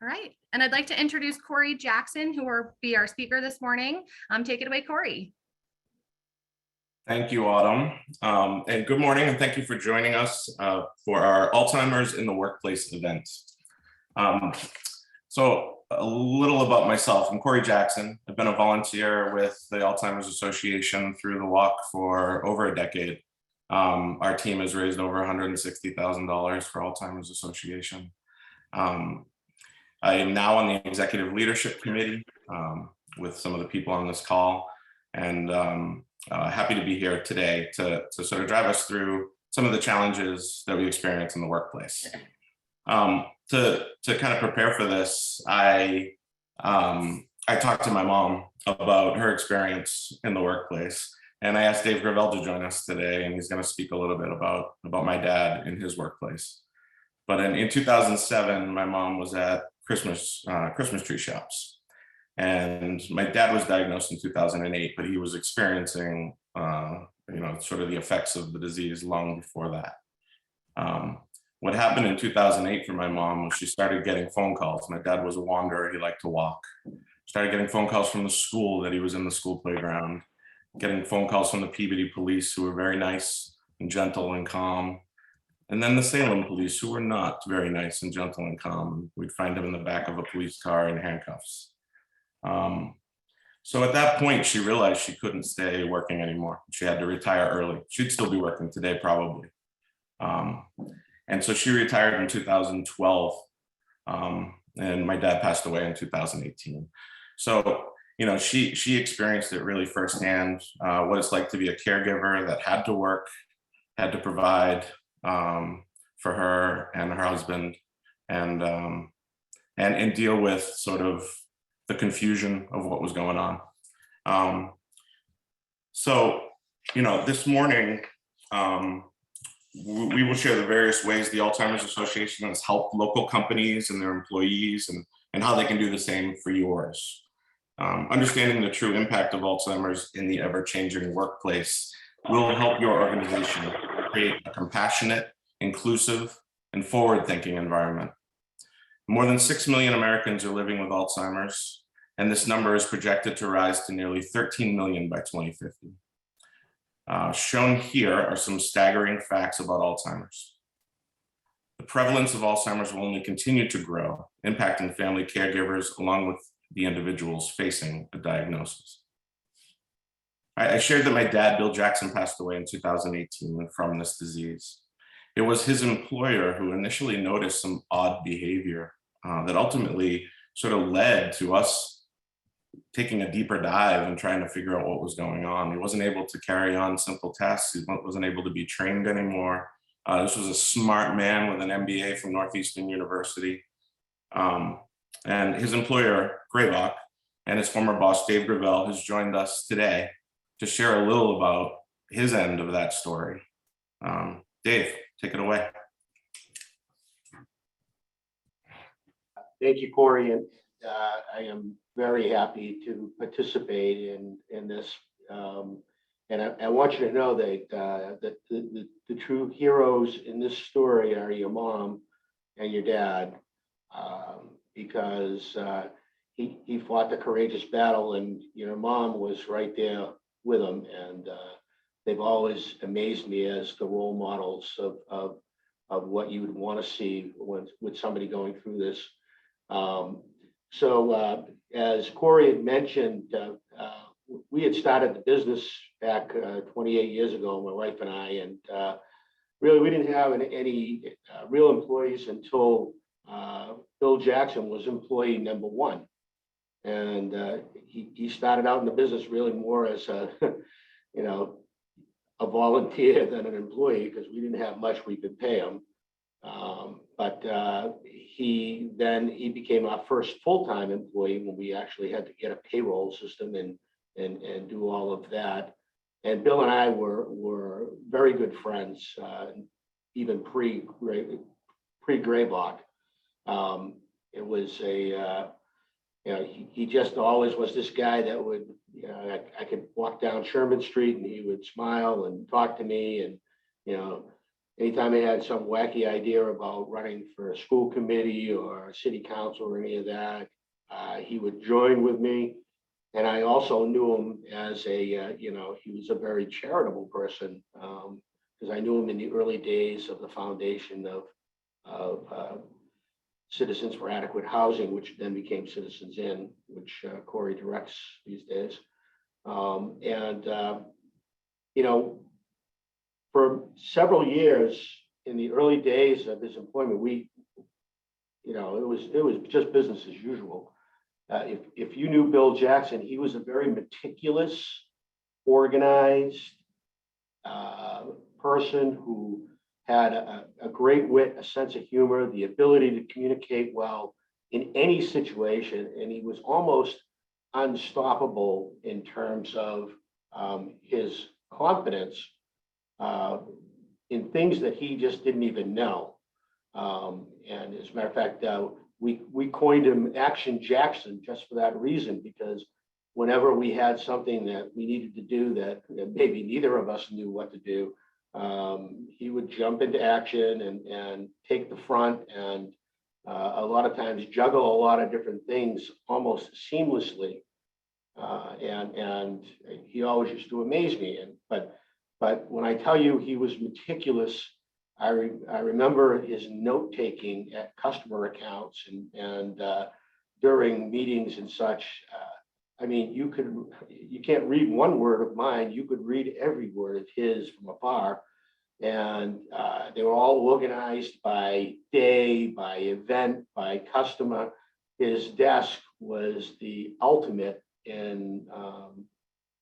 All right. And I'd like to introduce Corey Jackson, who will be our speaker this morning. Take it away, Corey. Thank you, Autumn. And good morning, and thank you for joining us for our Alzheimer's in the Workplace event. So a little about myself. I'm Corey Jackson. I've been a volunteer with the Alzheimer's Association through the walk for over a decade. Our team has raised over $160,000 for Alzheimer's Association. I am now on the executive leadership committee with some of the people on this call, and happy to be here today to sort of drive us through some of the challenges that we experience in the workplace. To kind of prepare for this, I talked to my mom about her experience in the workplace, and I asked Dave Gravel to join us today, and he's going to speak a little bit about my dad in his workplace. But in 2007, my mom was at Christmas tree shops, and my dad was diagnosed in 2008, but he was experiencing sort of the effects of the disease long before that. What happened in 2008 for my mom was she started getting phone calls. My dad was a wanderer, he liked to walk. Started getting phone calls from the school that he was in the school playground, getting phone calls from the Peabody police, who were very nice and gentle and calm. And then the Salem police, who were not very nice and gentle and calm. We'd find him in the back of a police car in handcuffs. So at that point, she realized she couldn't stay working anymore. She had to retire early. She'd still be working today, probably. And so she retired in 2012, and my dad passed away in 2018. So, she experienced it really firsthand, what it's like to be a caregiver that had to work, had to provide for her and her husband, and deal with sort of the confusion of what was going on. This morning, we will share the various ways the Alzheimer's Association has helped local companies and their employees, and how they can do the same for yours. Understanding the true impact of Alzheimer's in the ever-changing workplace will help your organization create a compassionate, inclusive, and forward-thinking environment. More than 6 million Americans are living with Alzheimer's, and this number is projected to rise to nearly 13 million by 2050. Shown here are some staggering facts about Alzheimer's. The prevalence of Alzheimer's will only continue to grow, impacting family caregivers along with the individuals facing a diagnosis. I shared that my dad, Bill Jackson, passed away in 2018 from this disease. It was his employer who initially noticed some odd behavior that ultimately sort of led to us taking a deeper dive and trying to figure out what was going on. He wasn't able to carry on simple tasks. He wasn't able to be trained anymore. This was a smart man with an MBA from Northeastern University. And his employer, Greylock, and his former boss, Dave Gravel, has joined us today to share a little about his end of that story. Dave, take it away. Thank you, Corey, and I am very happy to participate in this. And I want you to know that the true heroes in this story are your mom and your dad, because he fought the courageous battle, and your mom was right there with him. And they've always amazed me as the role models of what you would want to see with somebody going through this. As Corey had mentioned, we had started the business back 28 years ago, my wife and I, and really we didn't have any real employees until Bill Jackson was employee number one. And he started out in the business really more as a volunteer than an employee, because we didn't have much we could pay him. But he became our first full-time employee when we actually had to get a payroll system and do all of that. And Bill and I were very good friends, even pre-Greylock. It was he just always was this guy that would, I could walk down Sherman Street and he would smile and talk to me, and anytime I had some wacky idea about running for a school committee or city council or any of that, he would join with me. And I also knew him as a, he was a very charitable person, because I knew him in the early days of the foundation of Citizens for Adequate Housing, which then became Citizens In, which Corey directs these days. For several years in the early days of his employment, it was just business as usual. If you knew Bill Jackson, he was a very meticulous, organized person who had a great wit, a sense of humor, the ability to communicate well in any situation, and he was almost unstoppable in terms of his confidence in things that he just didn't even know. And as a matter of fact, we coined him Action Jackson just for that reason, because whenever we had something that we needed to do that maybe neither of us knew what to do, he would jump into action and take the front, and a lot of times juggle a lot of different things almost seamlessly. And he always used to amaze me. But when I tell you he was meticulous, I remember his note taking at customer accounts and during meetings and such. I mean, you can't read one word of mine. You could read every word of his from afar. And they were all organized by day, by event, by customer. His desk was the ultimate in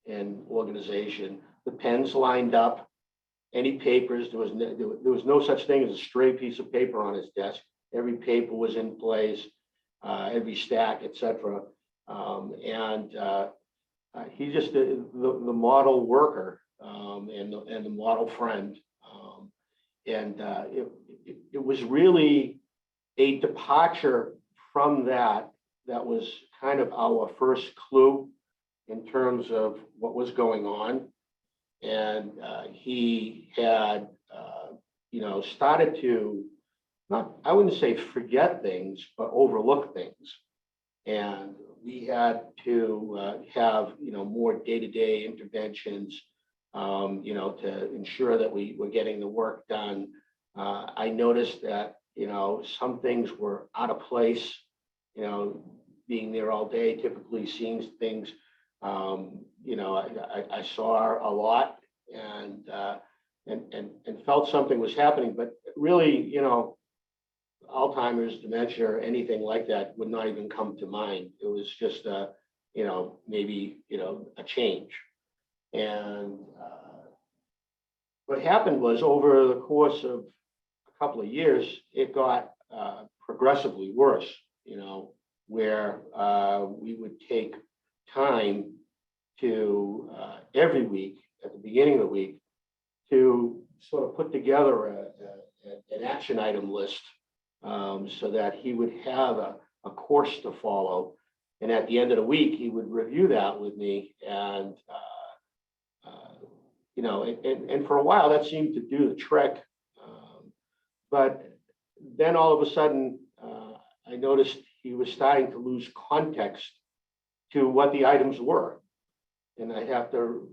organization. The pens lined up, any papers. There was no such thing as a stray piece of paper on his desk. Every paper was in place, every stack, etc. He's just the model worker and the model friend. It was really a departure from that was kind of our first clue in terms of what was going on. And he had, started to I wouldn't say forget things, but overlook things. And we had to have, more day-to-day interventions, to ensure that we were getting the work done. I noticed that, some things were out of place, being there all day, typically seeing things. I saw a lot and felt something was happening, but really, Alzheimer's, dementia, or anything like that would not even come to mind. It was just, maybe, a change. And what happened was over the course of a couple of years, it got progressively worse, where we would take time to every week at the beginning of the week to sort of put together an action item list, so that he would have a course to follow. And at the end of the week, he would review that with me. And, and for a while that seemed to do the trick. But then all of a sudden, I noticed he was starting to lose context to what the items were. And I have to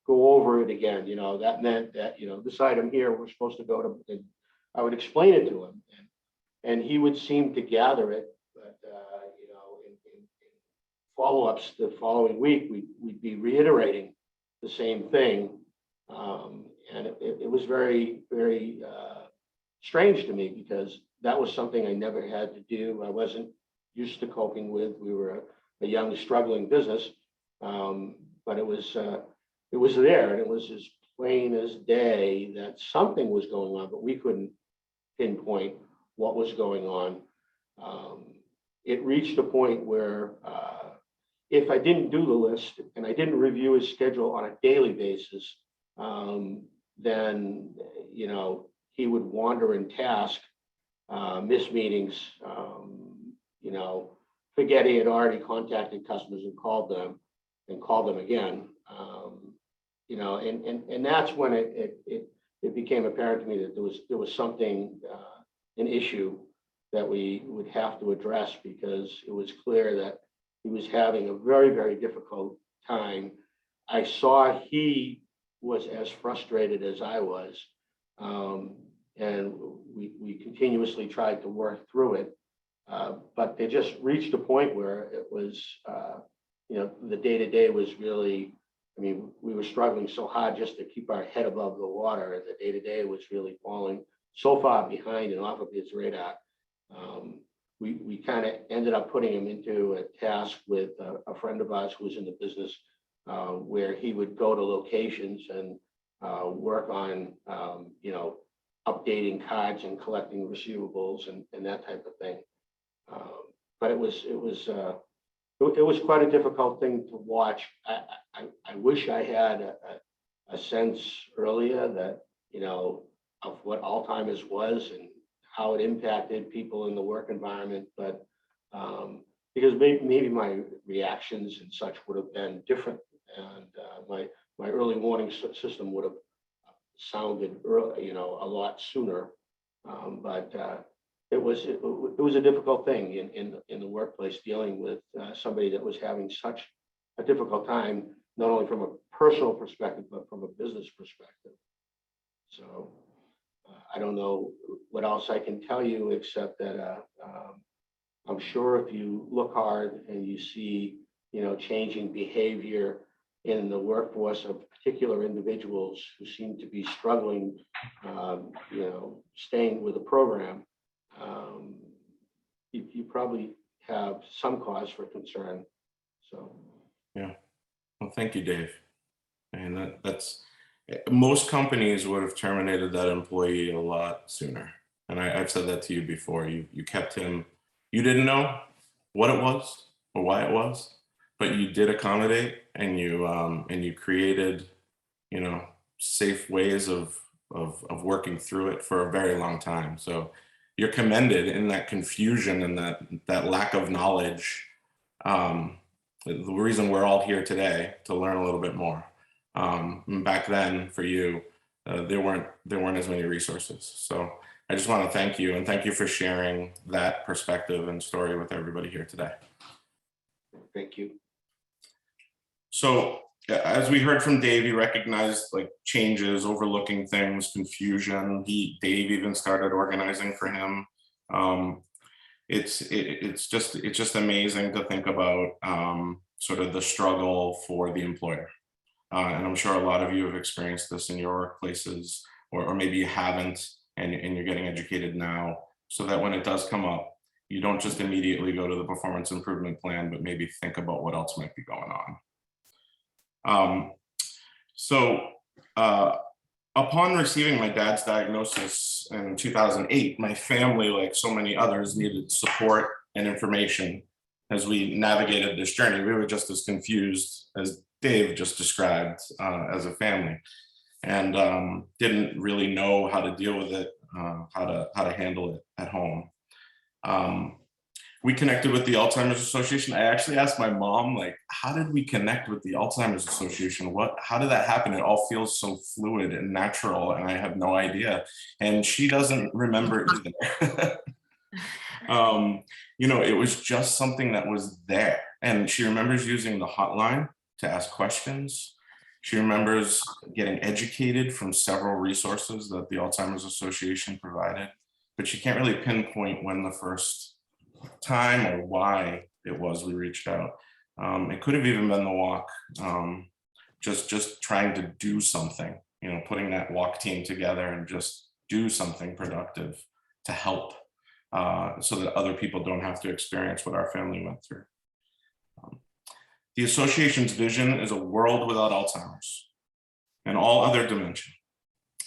go over it again. That meant that, this item here, we're supposed to go to, and I would explain it to him. And he would seem to gather it, but in follow-ups the following week, we'd be reiterating the same thing, and it was very, very strange to me, because that was something I never had to do. I wasn't used to coping with. We were a young, struggling business, but it was there, and it was as plain as day that something was going on, but we couldn't pinpoint what was going on. It reached a point where if I didn't do the list and I didn't review his schedule on a daily basis, then he would wander in task, miss meetings, forget he had already contacted customers and called them again. And that's when it became apparent to me that there was something, an issue that we would have to address, because it was clear that he was having a very, very difficult time. I saw he was as frustrated as I was. And we continuously tried to work through it. But they just reached a point where it was, the day-to-day was really, I mean, we were struggling so hard just to keep our head above the water, and the day-to-day was really falling so far behind and off of his radar. We kind of ended up putting him into a task with a friend of ours who was in the business, where he would go to locations and work on, updating cards and collecting receivables and that type of thing. But it was quite a difficult thing to watch. I wish I had a sense earlier that, of what Alzheimer's was and how it impacted people in the work environment, but because maybe my reactions and such would have been different, and my early warning system would have sounded early, a lot sooner. But it was a difficult thing in the workplace, dealing with somebody that was having such a difficult time, not only from a personal perspective, but from a business perspective. So I don't know what else I can tell you, except that I'm sure if you look hard and you see, changing behavior in the workforce of particular individuals who seem to be struggling, staying with the program, you probably have some cause for concern. So, Yeah. Well, thank you, Dave. And that's most companies would have terminated that employee a lot sooner. And I've said that to you before. You kept him. You didn't know what it was or why it was, but you did accommodate, and you created, safe ways of working through it for a very long time. So you're commended in that confusion and that lack of knowledge. The reason we're all here today to learn a little bit more. Back then, for you, there weren't as many resources. So I just want to thank you, and thank you for sharing that perspective and story with everybody here today. thank you. So as we heard from Dave, he recognized like changes, overlooking things, confusion. Dave even started organizing for him. It's just amazing to think about sort of the struggle for the employer. And I'm sure a lot of you have experienced this in your workplaces, or maybe you haven't, and you're getting educated now, so that when it does come up, you don't just immediately go to the performance improvement plan, but maybe think about what else might be going on. Upon receiving my dad's diagnosis in 2008, my family, like so many others, needed support and information as we navigated this journey. We were just as confused as Dave just described as a family, and didn't really know how to deal with it, how to handle it at home. We connected with the Alzheimer's Association. I actually asked my mom, like, how did we connect with the Alzheimer's Association? How did that happen? It all feels so fluid and natural, and I have no idea. And she doesn't remember either. It was just something that was there. And she remembers using the hotline to ask questions. She remembers getting educated from several resources that the Alzheimer's Association provided, but she can't really pinpoint when the first time or why it was we reached out. It could have even been the walk, just trying to do something, putting that walk team together and just do something productive to help, so that other people don't have to experience what our family went through. The association's vision is a world without Alzheimer's and all other dementia.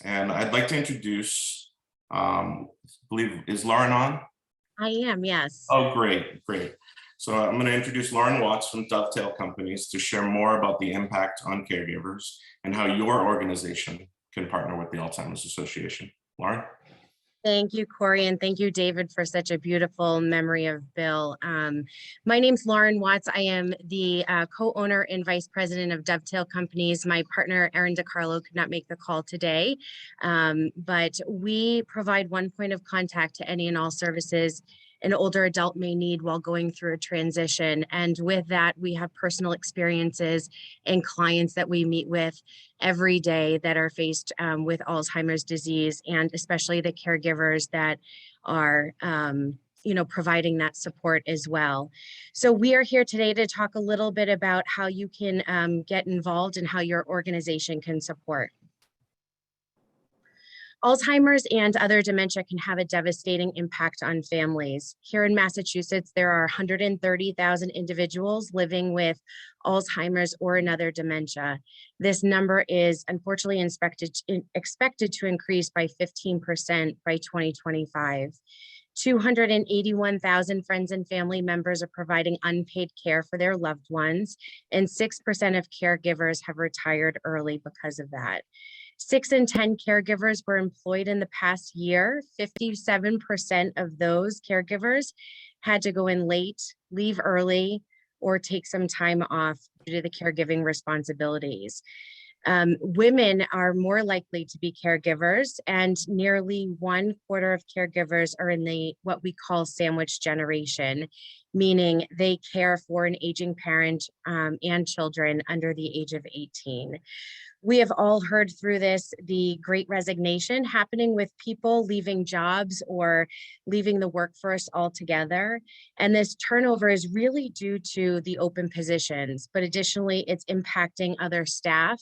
And I'd like to introduce, I believe, is Lauren on? I am, yes. Oh, great. So I'm going to introduce Lauren Watts from Dovetail Companies to share more about the impact on caregivers and how your organization can partner with the Alzheimer's Association. Lauren? Thank you, Corey, and thank you, David, for such a beautiful memory of Bill. My name's Lauren Watts. I am the co-owner and vice president of Dovetail Companies. My partner, Erin DiCarlo, could not make the call today, but we provide one point of contact to any and all services an older adult may need while going through a transition. And with that, we have personal experiences and clients that we meet with every day that are faced with Alzheimer's disease, and especially the caregivers that are providing that support as well. So we are here today to talk a little bit about how you can get involved and how your organization can support. Alzheimer's and other dementia can have a devastating impact on families. Here in Massachusetts, there are 130,000 individuals living with Alzheimer's or another dementia. This number is unfortunately expected to increase by 15% by 2025. 281,000 friends and family members are providing unpaid care for their loved ones, and 6% of caregivers have retired early because of that. 6 in 10 caregivers were employed in the past year. 57% of those caregivers had to go in late, leave early, or take some time off due to the caregiving responsibilities. Women are more likely to be caregivers, and nearly 1/4 of caregivers are in the what we call sandwich generation, meaning they care for an aging parent and children under the age of 18. We have all heard through this the great resignation happening with people leaving jobs or leaving the workforce altogether. And this turnover is really due to the open positions, but additionally, it's impacting other staff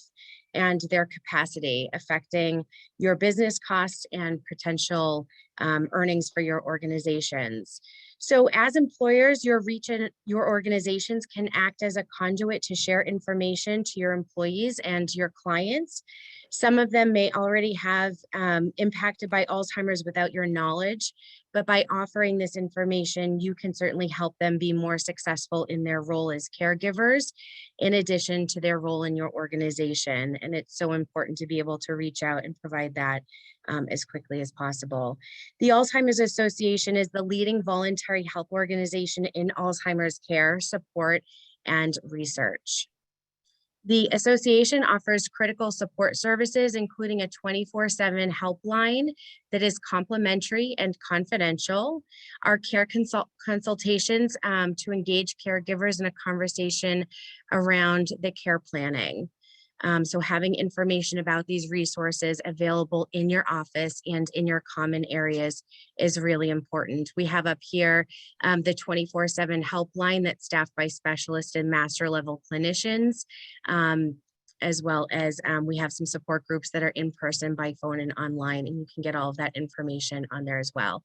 and their capacity, affecting your business costs and potential earnings for your organizations. So as employers, your organizations can act as a conduit to share information to your employees and your clients. Some of them may already have impacted by Alzheimer's without your knowledge, but by offering this information, you can certainly help them be more successful in their role as caregivers, in addition to their role in your organization. And it's so important to be able to reach out and provide that as quickly as possible. The Alzheimer's Association is the leading voluntary help organization in Alzheimer's care, support, and research. The association offers critical support services, including a 24/7 helpline that is complimentary and confidential. Our care consultations to engage caregivers in a conversation around the care planning. So having information about these resources available in your office and in your common areas is really important. We have up here the 24/7 helpline that's staffed by specialists and master level clinicians, as well as we have some support groups that are in person, by phone, and online, and you can get all of that information on there as well.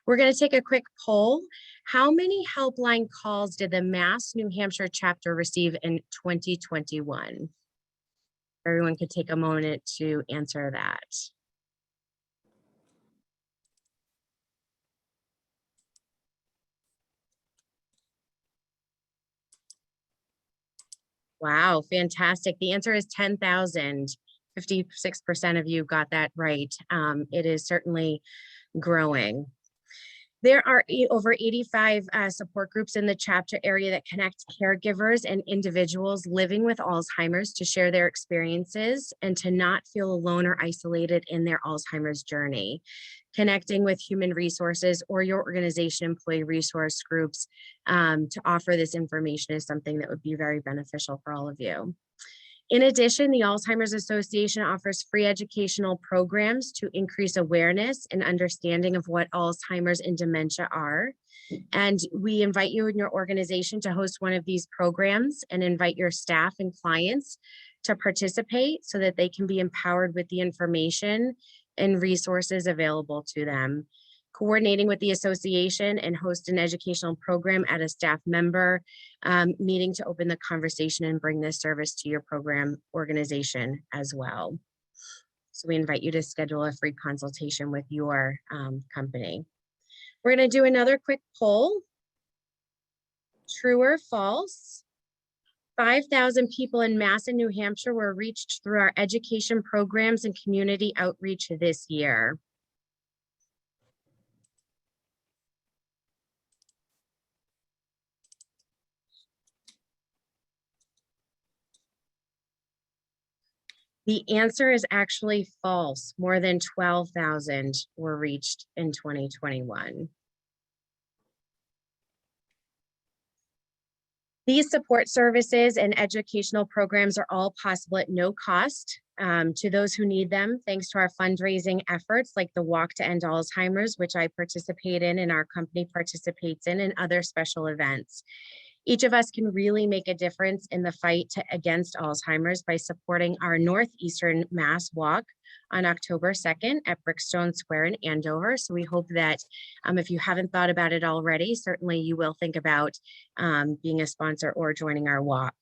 We're going to take a quick poll. How many helpline calls did the Mass New Hampshire chapter receive in 2021? Everyone could take a moment to answer that. Wow, fantastic. The answer is 10,000. 56% of you got that right. It is certainly growing. There are over 85 support groups in the chapter area that connect caregivers and individuals living with Alzheimer's to share their experiences and to not feel alone or isolated in their Alzheimer's journey. Connecting with human resources or your organization employee resource groups to offer this information is something that would be very beneficial for all of you. In addition, the Alzheimer's Association offers free educational programs to increase awareness and understanding of what Alzheimer's and dementia are. And we invite you and your organization to host one of these programs and invite your staff and clients to participate so that they can be empowered with the information and resources available to them. Coordinating with the association and host an educational program at a staff member meeting to open the conversation and bring this service to your program organization as well. So we invite you to schedule a free consultation with your company. We're going to do another quick poll. True or false? 5,000 people in Mass and New Hampshire were reached through our education programs and community outreach this year. The answer is actually false. More than 12,000 were reached in 2021. These support services and educational programs are all possible at no cost to those who need them, thanks to our fundraising efforts like the Walk to End Alzheimer's, which I participate in and our company participates in, and other special events. Each of us can really make a difference in the fight against Alzheimer's by supporting our Northeastern Mass Walk on October 2nd at Brickstone Square in Andover. So we hope that if you haven't thought about it already, certainly you will think about being a sponsor or joining our walk.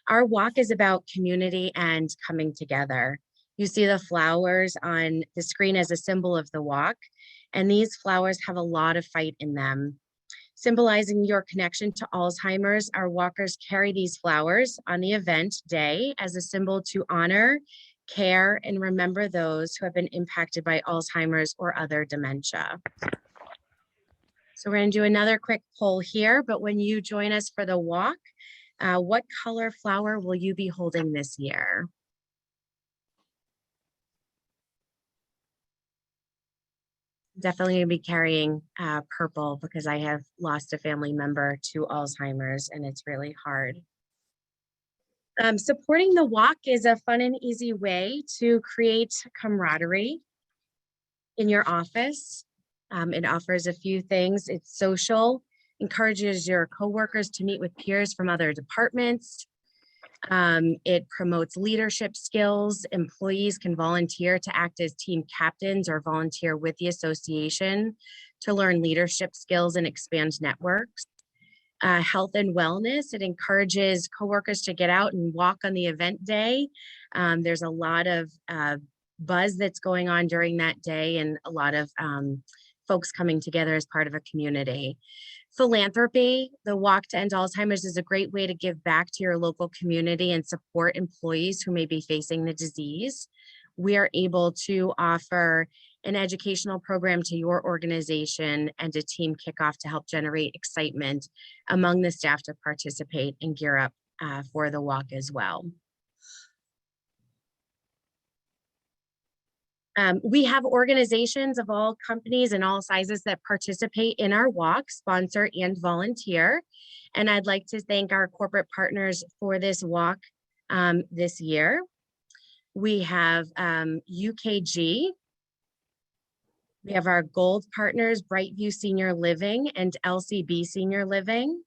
Our walk is about community and coming together. You see the flowers on the screen as a symbol of the walk, and these flowers have a lot of fight in them. Symbolizing your connection to Alzheimer's, our walkers carry these flowers on the event day as a symbol to honor, care, and remember those who have been impacted by Alzheimer's or other dementia. So we're going to do another quick poll here, but when you join us for the walk, what color flower will you be holding this year? Definitely gonna be carrying purple because I have lost a family member to Alzheimer's and it's really hard. Supporting the walk is a fun and easy way to create camaraderie in your office. It offers a few things. It's social, encourages your coworkers to meet with peers from other departments. It promotes leadership skills. Employees can volunteer to act as team captains or volunteer with the association to learn leadership skills and expand networks. Health and wellness, it encourages coworkers to get out and walk on the event day. There's a lot of buzz that's going on during that day and a lot of folks coming together as part of a community. Philanthropy, the Walk to End Alzheimer's is a great way to give back to your local community and support employees who may be facing the disease. We are able to offer an educational program to your organization and a team kickoff to help generate excitement among the staff to participate and gear up for the walk as well. We have organizations of all companies and all sizes that participate in our walk, sponsor and volunteer. And I'd like to thank our corporate partners for this walk this year. We have UKG. We have our gold partners, Brightview Senior Living and LCB Senior Living.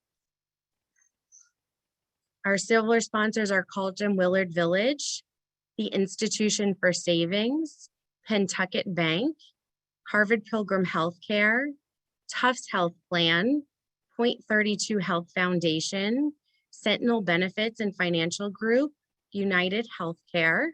Our silver sponsors are Colton Willard Village, the Institution for Savings, Pentucket Bank, Harvard Pilgrim Healthcare, Tufts Health Plan, Point 32 Health Foundation, Sentinel Benefits and Financial Group, United Healthcare.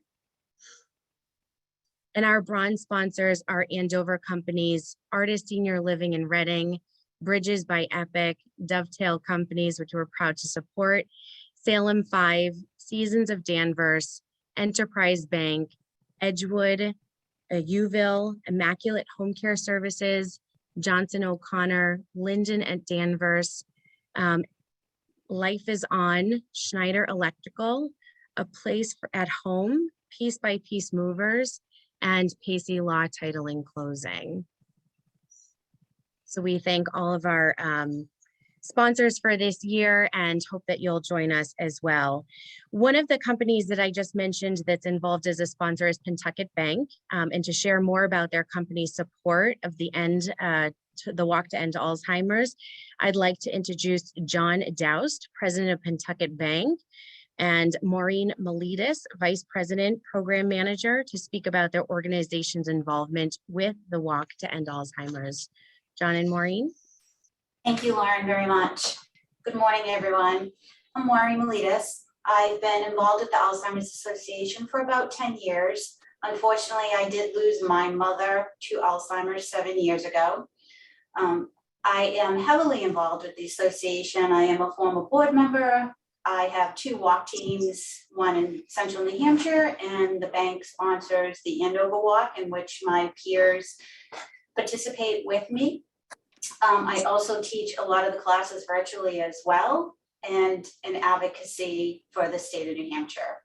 And our bronze sponsors are Andover companies, Artist Senior Living in Reading, Bridges by Epic, Dovetail Companies, which we're proud to support, Salem 5, Seasons of Danvers, Enterprise Bank, Edgewood, Uville, Immaculate Home Care Services, Johnson O'Connor, Linden at Danvers, Life is On, Schneider Electrical, A Place at Home, Piece by Piece Movers, and Pacey Law Title and Closing. So we thank all of our sponsors for this year and hope that you'll join us as well. One of the companies that I just mentioned that's involved as a sponsor is Pentucket Bank. And to share more about their company's support of the Walk to End Alzheimer's, I'd like to introduce John Doust, President of Pentucket Bank, and Maureen Miletus, Vice President, Program Manager, to speak about their organization's involvement with the Walk to End Alzheimer's. John and Maureen. Thank you, Lauren, very much. Good morning, everyone. I'm Maureen Miletus. I've been involved with the Alzheimer's Association for about 10 years. Unfortunately, I did lose my mother to Alzheimer's 7 years ago. I am heavily involved with the association. I am a former board member. I have 2 walk teams, one in central New Hampshire, and the bank sponsors the Andover Walk, in which my peers participate with me. I also teach a lot of the classes virtually as well, and in advocacy for the state of New Hampshire.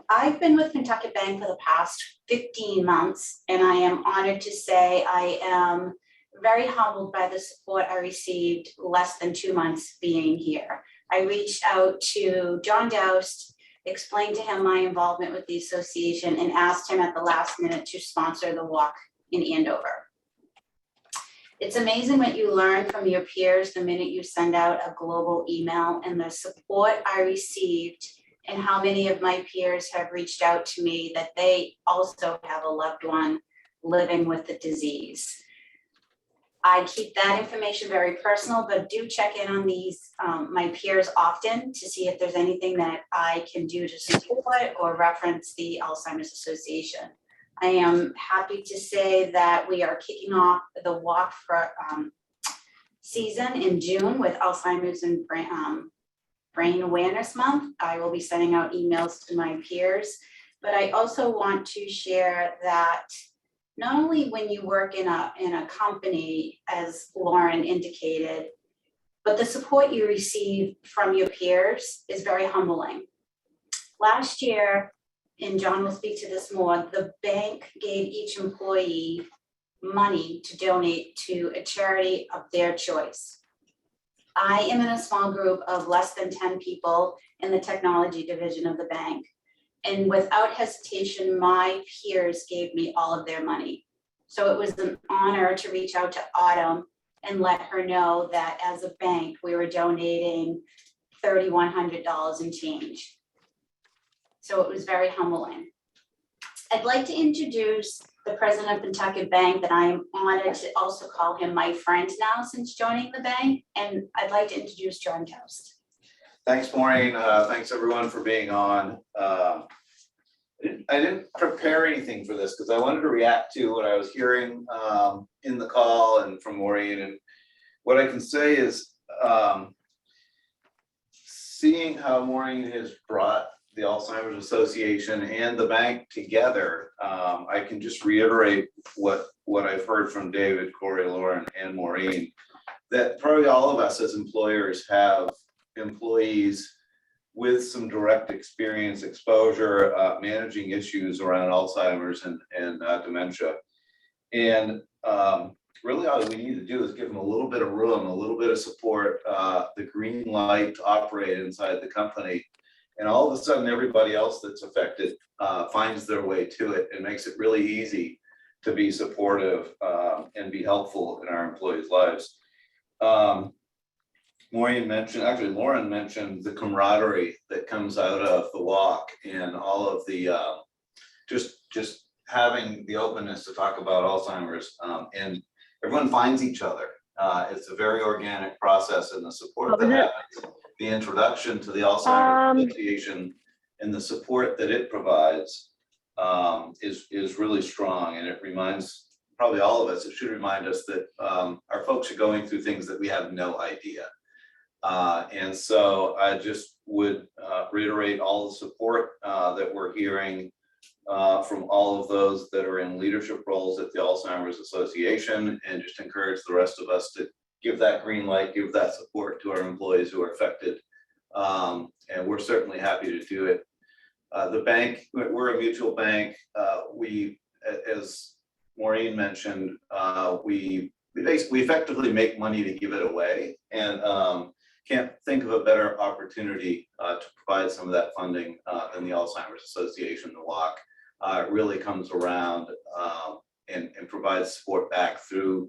I've been with Kentucky Bank for the past 15 months, and I am honored to say I am very humbled by the support I received less than 2 months being here. I reached out to John Doust, explained to him my involvement with the association, and asked him at the last minute to sponsor the walk in Andover. It's amazing what you learn from your peers the minute you send out a global email, and the support I received and how many of my peers have reached out to me that they also have a loved one living with the disease. I keep that information very personal, but do check in on these, my peers often to see if there's anything that I can do to support or reference the Alzheimer's Association. I am happy to say that we are kicking off the walk for season in June with Alzheimer's and Brain Awareness Month. I will be sending out emails to my peers, but I also want to share that not only when you work in a company, as Lauren indicated, but the support you receive from your peers is very humbling. Last year, and John will speak to this more, the bank gave each employee money to donate to a charity of their choice. I am in a small group of less than 10 people in the technology division of the bank. And without hesitation, my peers gave me all of their money. So it was an honor to reach out to Autumn and let her know that as a bank, we were donating $3,100 and change. So it was very humbling. I'd like to introduce the president of Kentucky Bank, that I am honored to also call him my friend now since joining the bank. And I'd like to introduce John Doust. Thanks, Maureen. Thanks everyone for being on. I didn't prepare anything for this because I wanted to react to what I was hearing in the call and from Maureen. And what I can say is seeing how Maureen has brought the Alzheimer's Association and the bank together, I can just reiterate what I've heard from David, Corey, Lauren, and Maureen, that probably all of us as employers have employees with some direct experience, exposure, managing issues around Alzheimer's and dementia. And really all we need to do is give them a little bit of room, a little bit of support, the green light to operate inside the company. And all of a sudden, everybody else that's affected finds their way to it and makes it really easy to be supportive and be helpful in our employees' lives. Maureen mentioned, actually Lauren mentioned the camaraderie that comes out of the walk and all of the, just having the openness to talk about Alzheimer's, and everyone finds each other. It's a very organic process, and the support that happens, the introduction to the Alzheimer's Association and the support that it provides is really strong. And it reminds probably all of us, it should remind us that our folks are going through things that we have no idea. And so I just would reiterate all the support that we're hearing from all of those that are in leadership roles at the Alzheimer's Association, and just encourage the rest of us to give that green light, give that support to our employees who are affected. And we're certainly happy to do it. The bank, we're a mutual bank. We, as Maureen mentioned, we effectively make money to give it away, and can't think of a better opportunity to provide some of that funding than the Alzheimer's Association, the walk. It really comes around and provides support back through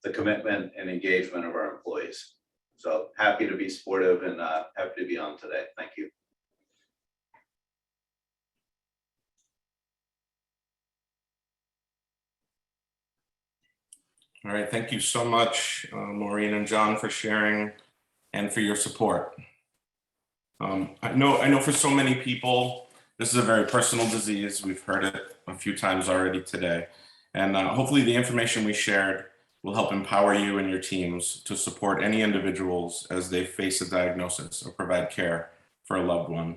the commitment and engagement of our employees. So happy to be supportive and happy to be on today. Thank you. All right, thank you so much, Maureen and John, for sharing and for your support. I know for so many people, this is a very personal disease. We've heard it a few times already today. And hopefully the information we shared will help empower you and your teams to support any individuals as they face a diagnosis or provide care for a loved one.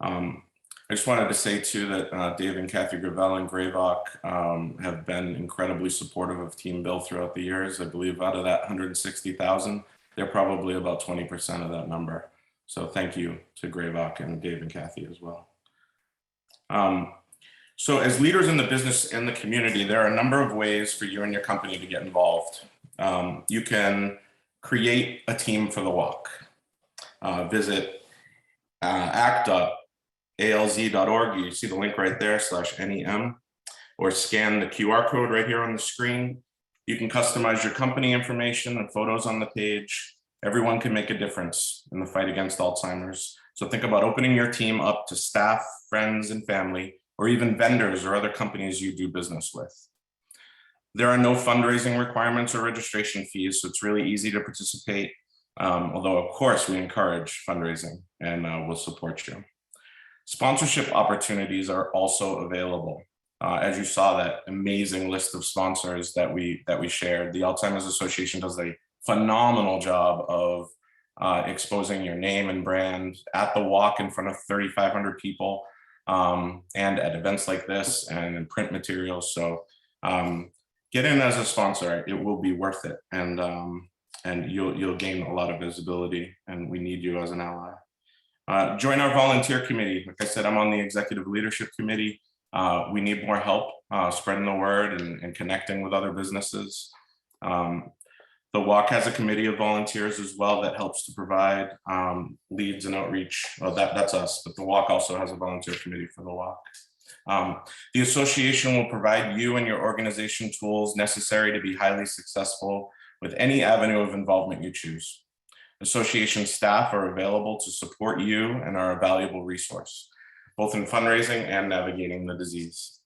I just wanted to say too that Dave and Kathy Gravel and Greyvok have been incredibly supportive of Team Bill throughout the years. I believe out of that 160,000, they're probably about 20% of that number. So thank you to Greyvok and Dave and Kathy as well. So as leaders in the business and the community, there are a number of ways for you and your company to get involved. You can create a team for the walk. Visit act.alz.org. You see the link right there, /NEM, or scan the QR code right here on the screen. You can customize your company information and photos on the page. Everyone can make a difference in the fight against Alzheimer's. So think about opening your team up to staff, friends, and family, or even vendors or other companies you do business with. There are no fundraising requirements or registration fees, so it's really easy to participate. Although of course we encourage fundraising and we'll support you. Sponsorship opportunities are also available. As you saw that amazing list of sponsors that we shared, the Alzheimer's Association does a phenomenal job of exposing your name and brand at the walk in front of 3,500 people, and at events like this and in print materials. So get in as a sponsor, it will be worth it. And you'll gain a lot of visibility, and we need you as an ally. Join our volunteer committee. Like I said, I'm on the executive leadership committee. We need more help spreading the word and connecting with other businesses. The walk has a committee of volunteers as well that helps to provide leads and outreach. Well, that's us, but the walk also has a volunteer committee for the walk. The association will provide you and your organization tools necessary to be highly successful with any avenue of involvement you choose. Association staff are available to support you and are a valuable resource, both in fundraising and navigating the disease.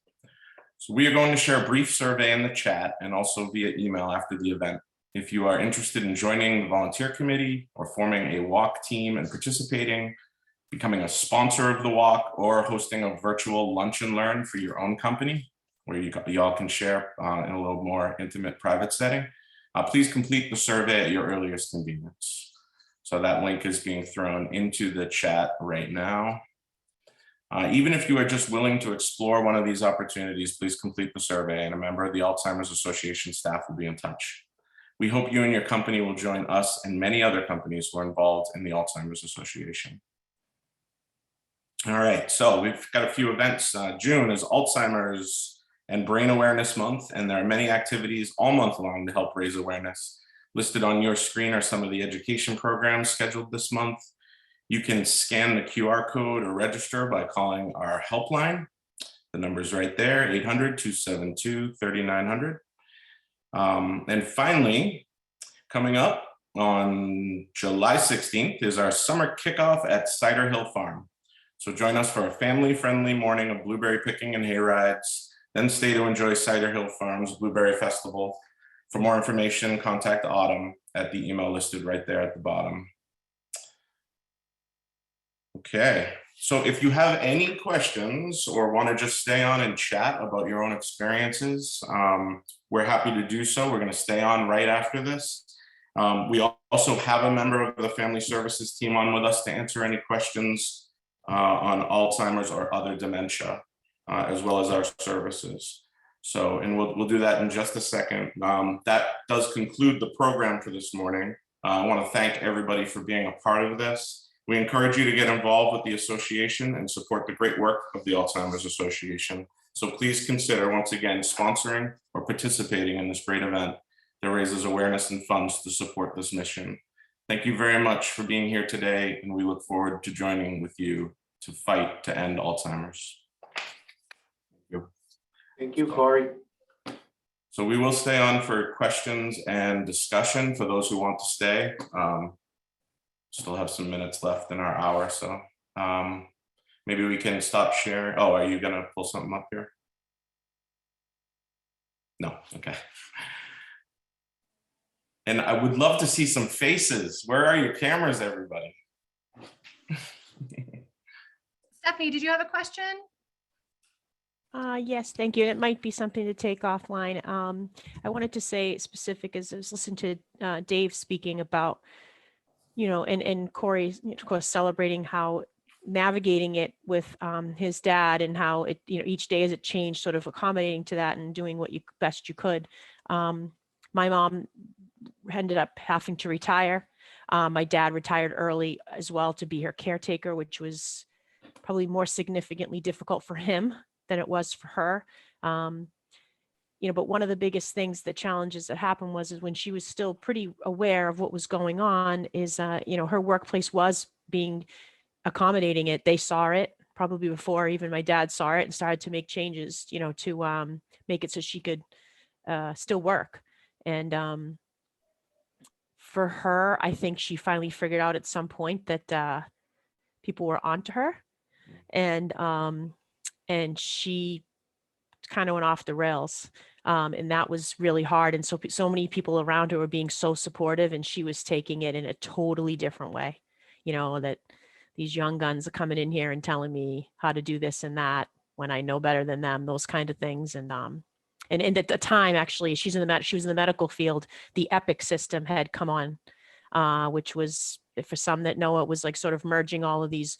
So we are going to share a brief survey in the chat and also via email after the event. If you are interested in joining the volunteer committee or forming a walk team and participating, becoming a sponsor of the walk, or hosting a virtual lunch and learn for your own company, where you all can share in a little more intimate private setting, please complete the survey at your earliest convenience. So that link is being thrown into the chat right now. Even if you are just willing to explore one of these opportunities, please complete the survey and a member of the Alzheimer's Association staff will be in touch. We hope you and your company will join us and many other companies who are involved in the Alzheimer's Association. All right, so we've got a few events. June is Alzheimer's and Brain Awareness Month, and there are many activities all month long to help raise awareness. Listed on your screen are some of the education programs scheduled this month. You can scan the QR code or register by calling our helpline. The number's right there, 800-272-3900. And finally, coming up on July 16th is our summer kickoff at Cider Hill Farm. So join us for a family-friendly morning of blueberry picking and hay rides, then stay to enjoy Cider Hill Farm's Blueberry Festival. For more information, contact Autumn at the email listed right there at the bottom. Okay, so if you have any questions or want to just stay on and chat about your own experiences, we're happy to do so. We're going to stay on right after this. We also have a member of the Family Services team on with us to answer any questions on Alzheimer's or other dementia, as well as our services. So, and we'll do that in just a second. That does conclude the program for this morning. I want to thank everybody for being a part of this. We encourage you to get involved with the association and support the great work of the Alzheimer's Association. So please consider, once again, sponsoring or participating in this great event that raises awareness and funds to support this mission. Thank you very much for being here today, and we look forward to joining with you to fight to end Alzheimer's. Thank you. Thank you, Corey. So we will stay on for questions and discussion for those who want to stay. Still have some minutes left in our hour, so maybe we can stop sharing. Oh, are you gonna pull something up here? No, okay. And I would love to see some faces. Where are your cameras, everybody? Stephanie, did you have a question? Yes, thank you. It might be something to take offline. I wanted to say specific as I was listening to Dave speaking about, you know, and Corey, of course, celebrating how navigating it with his dad and how it, you know, each day as it changed, sort of accommodating to that and doing what you best you could. My mom ended up having to retire. My dad retired early as well to be her caretaker, which was probably more significantly difficult for him than it was for her. But one of the biggest things, the challenges that happened is when she was still pretty aware of what was going on is, her workplace was being accommodating it. They saw it probably before even my dad saw it and started to make changes, to make it so she could still work. And for her, I think she finally figured out at some point that people were onto her, and she kind of went off the rails. And that was really hard. And so many people around her were being so supportive, and she was taking it in a totally different way. That these young guns are coming in here and telling me how to do this and that when I know better than them, those kind of things. And at the time, actually, she was in the medical field. The Epic system had come on, which was, for some that know, it was like sort of merging all of these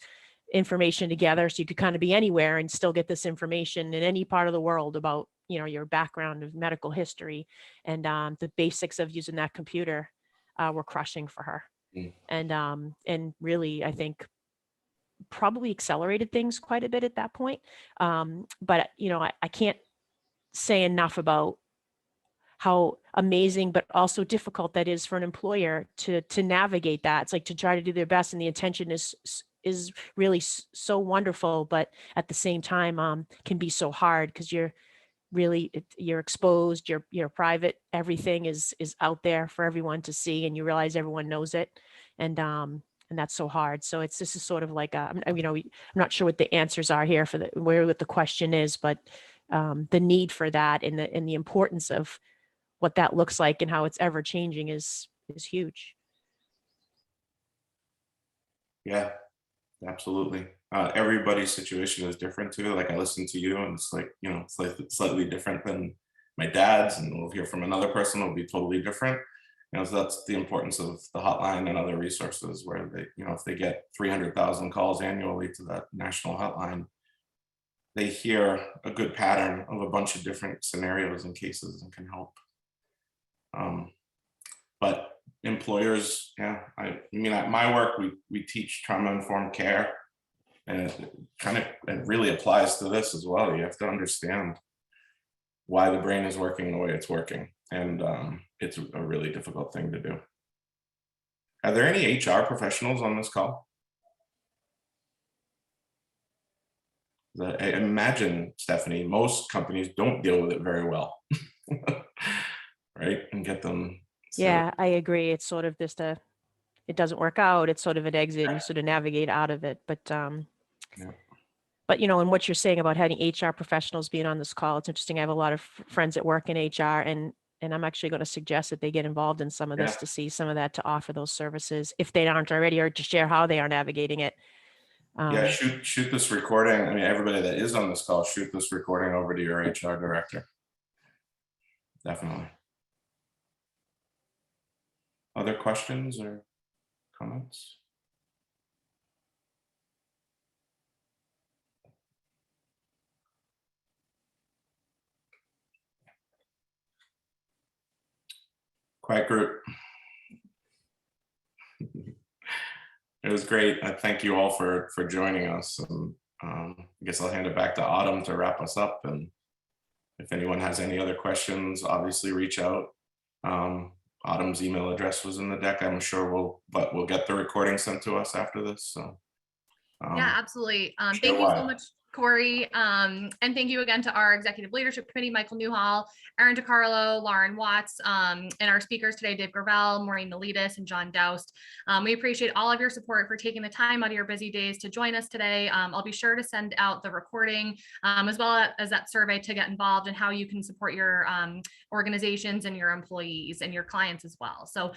information together, so you could kind of be anywhere and still get this information in any part of the world about your background of medical history. And the basics of using that computer were crushing for her. And really, I think probably accelerated things quite a bit at that point. But I can't say enough about how amazing but also difficult that is for an employer to navigate that. It's like to try to do their best, and the intention is really so wonderful, but at the same time can be so hard, because you're exposed, you're private, everything is out there for everyone to see, and you realize everyone knows it. And that's so hard. So this is sort of like I'm not sure what the answers are here for what the question is, but the need for that and the importance of what that looks like and how it's ever changing is huge. Yeah, absolutely. Everybody's situation is different too. Like, I listen to you, and it's like, it's like slightly different than my dad's, and we'll hear from another person, it'll be totally different. So that's the importance of the hotline and other resources, where they, if they get 300,000 calls annually to that national hotline, they hear a good pattern of a bunch of different scenarios and cases and can help. But employers, I mean, at my work, we teach trauma-informed care, and it really applies to this as well. You have to understand why the brain is working the way it's working, and it's a really difficult thing to do. Are there any HR professionals on this call? I imagine, Stephanie, most companies don't deal with it very well, right? And get them. Yeah, I agree. It's sort of just it doesn't work out. It's sort of an exit, and you sort of navigate out of it. But But and what you're saying about having HR professionals being on this call, it's interesting. I have a lot of friends that work in HR, and I'm actually going to suggest that they get involved in some of this to see some of that, to offer those services if they aren't already, or to share how they are navigating it. Yeah, shoot this recording. I mean, everybody that is on this call, shoot this recording over to your HR director. Definitely. Other questions or comments? Quiet group. It was great. I thank you all for joining us. And I guess I'll hand it back to Autumn to wrap us up. And if anyone has any other questions, obviously reach out. Autumn's email address was in the deck. I'm sure we'll get the recording sent to us after this. So yeah, absolutely. Thank you so much, Corey. And thank you again to our Executive Leadership Committee, Michael Newhall, Aaron DiCarlo, Lauren Watts, and our speakers today, Dave Gravel, Maureen Miletus, and John Doust. We appreciate all of your support for taking the time out of your busy days to join us today. I'll be sure to send out the recording as well as that survey to get involved in how you can support your organizations and your employees and your clients as well. So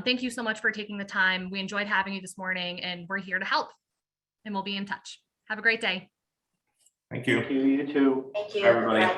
thank you so much for taking the time. We enjoyed having you this morning, and we're here to help, and we'll be in touch. Have a great day. Thank you. Thank you, you too. Thank you. Everybody. Bye.